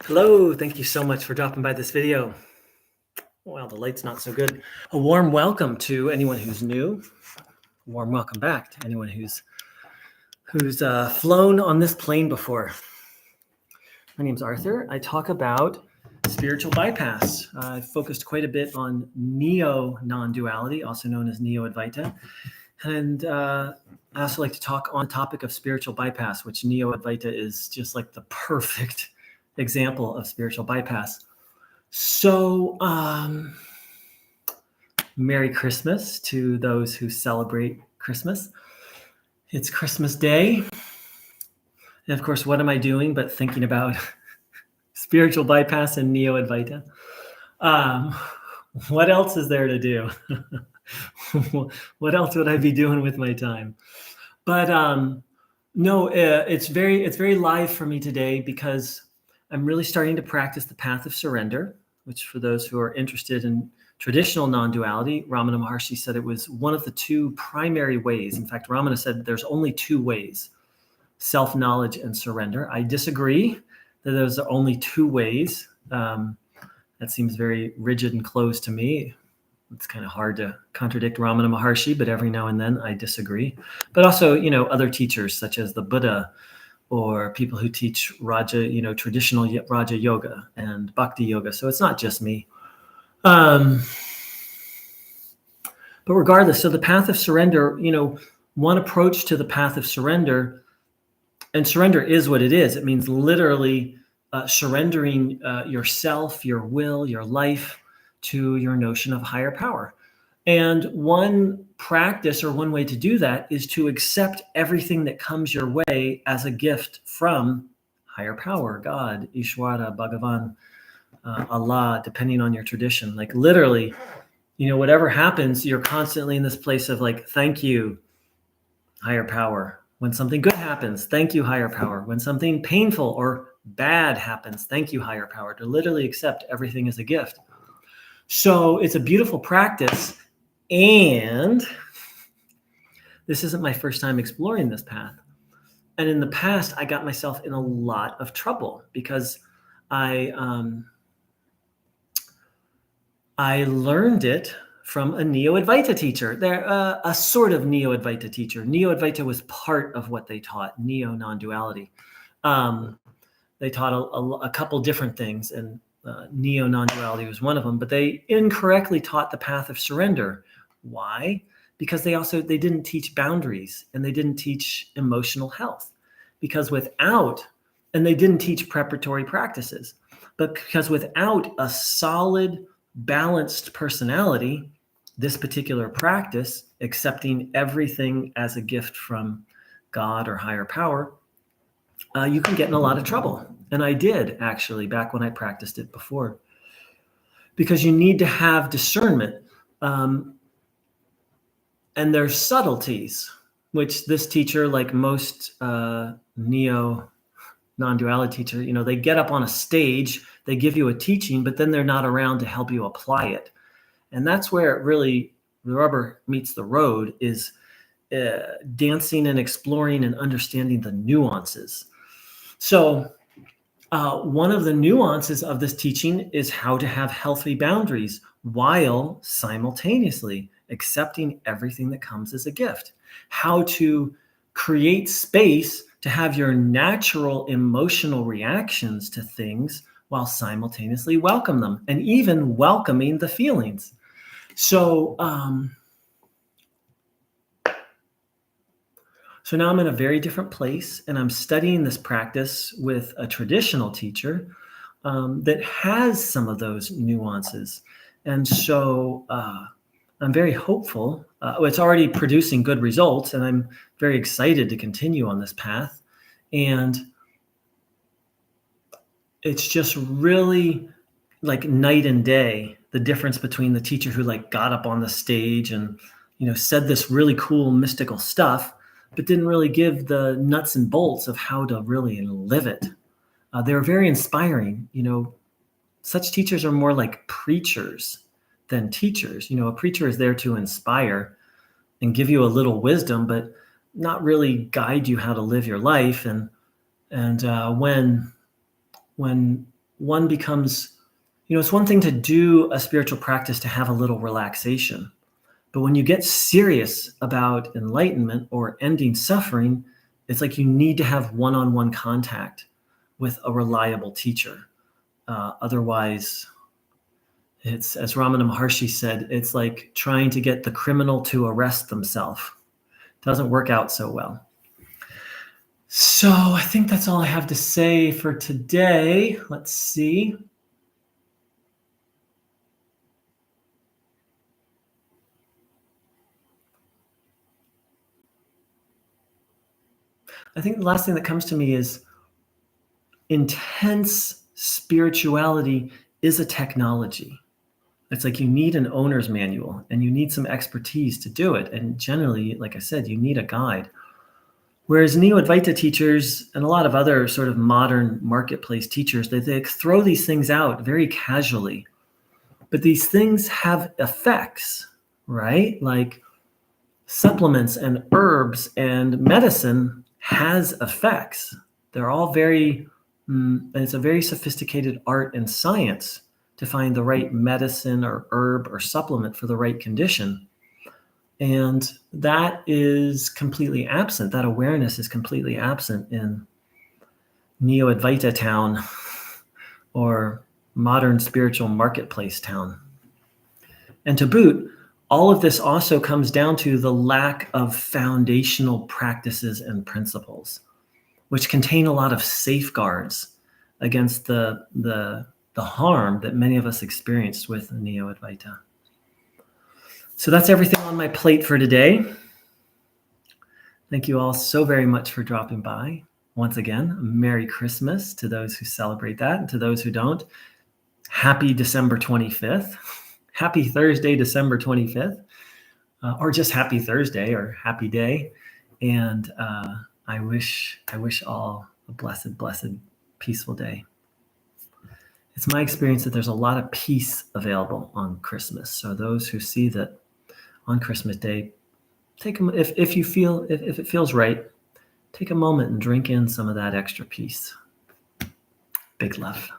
Hello, thank you so much for dropping by this video. Well, the light's not so good. A warm welcome to anyone who's new. A warm welcome back to anyone who's flown on this plane before. My name's Arthur. I talk about spiritual bypass. I've focused quite a bit on neo-non-duality, also known as Neo-Advaita. And I also like to talk on the topic of spiritual bypass, which Neo-Advaita is just like the perfect example of spiritual bypass. So, Merry Christmas to those who celebrate Christmas. It's Christmas Day. And of course, what am I doing but thinking about spiritual bypass and Neo-Advaita? What else is there to do? What else would I be doing with my time? But no, it's very live for me today because I'm really starting to practice the path of surrender, which for those who are interested in traditional non-duality, Ramana Maharshi said it was one of the two primary ways. In fact, Ramana said there's only two ways, self-knowledge and surrender. I disagree that those are only two ways. That seems very rigid and closed to me. It's kind of hard to contradict Ramana Maharshi, but every now and then I disagree. But also, other teachers such as the Buddha or people who teach Raja, traditional Raja yoga and Bhakti yoga. So it's not just me. But regardless, so the path of surrender, one approach to the path of surrender, and surrender is what it is. It means literally surrendering yourself, your will, your life to your notion of higher power. And one practice or one way to do that is to accept everything that comes your way as a gift from higher power, God, Ishwara, Bhagavan, Allah, depending on your tradition. Like literally, whatever happens, you're constantly in this place of like, thank you, higher power. When something good happens, thank you, higher power. When something painful or bad happens, thank you, higher power. To literally accept everything as a gift. So it's a beautiful practice. And this isn't my first time exploring this path. And in the past, I got myself in a lot of trouble because I learned it from a Neo-Advaita teacher. They're a sort of Neo-Advaita teacher. Neo-Advaita was part of what they taught, neo-non-duality. They taught a couple different things, and neo-non-duality was one of them, but they incorrectly taught the path of surrender. Why? Because they didn't teach boundaries and they didn't teach emotional health. And they didn't teach preparatory practices. But because without a solid, balanced personality, this particular practice, accepting everything as a gift from God or higher power, you can get in a lot of trouble. And I did actually back when I practiced it before. Because you need to have discernment. And there's subtleties, which this teacher, like most neo-non-duality teacher, they get up on a stage, they give you a teaching, but then they're not around to help you apply it. And that's where it really, the rubber meets the road, is dancing and exploring and understanding the nuances. So one of the nuances of this teaching is how to have healthy boundaries while simultaneously accepting everything that comes as a gift. How to create space to have your natural emotional reactions to things while simultaneously welcome them and even welcoming the feelings. So now I'm in a very different place and I'm studying this practice with a traditional teacher that has some of those nuances. And so I'm very hopeful. It's already producing good results, and I'm very excited to continue on this path. And it's just really like night and day, the difference between the teacher who like got up on the stage and, said this really cool mystical stuff, but didn't really give the nuts and bolts of how to really live it. They were very inspiring. Such teachers are more like preachers than teachers. A preacher is there to inspire and give you a little wisdom, but not really guide you how to live your life. And when one becomes, it's one thing to do a spiritual practice to have a little relaxation. But when you get serious about enlightenment or ending suffering, it's like you need to have one-on-one contact with a reliable teacher. Otherwise, it's, as Ramana Maharshi said, it's like trying to get the criminal to arrest themselves. Doesn't work out so well. So I think that's all I have to say for today. Let's see. I think the last thing that comes to me is intense spirituality is a technology. It's like you need an owner's manual and you need some expertise to do it. And generally, like I said, you need a guide. Whereas Neo-Advaita teachers and a lot of other sort of modern marketplace teachers, they throw these things out very casually. But these things have effects, right? Like supplements and herbs and medicine has effects. They're all very, and it's a very sophisticated art and science to find the right medicine or herb or supplement for the right condition. And that is completely absent. That awareness is completely absent in Neo-Advaita town or modern spiritual marketplace town. And to boot, all of this also comes down to the lack of foundational practices and principles, which contain a lot of safeguards against the harm that many of us experienced with Neo-Advaita. So that's everything on my plate for today. Thank you all so very much for dropping by. Once again, Merry Christmas to those who celebrate that, and to those who don't, happy December 25th. Happy Thursday, December 25th, or just happy Thursday or happy day. And I wish all a blessed, peaceful day. It's my experience that there's a lot of peace available on Christmas. So those who see that on Christmas Day, take them if it feels right, take a moment and drink in some of that extra peace. Big love.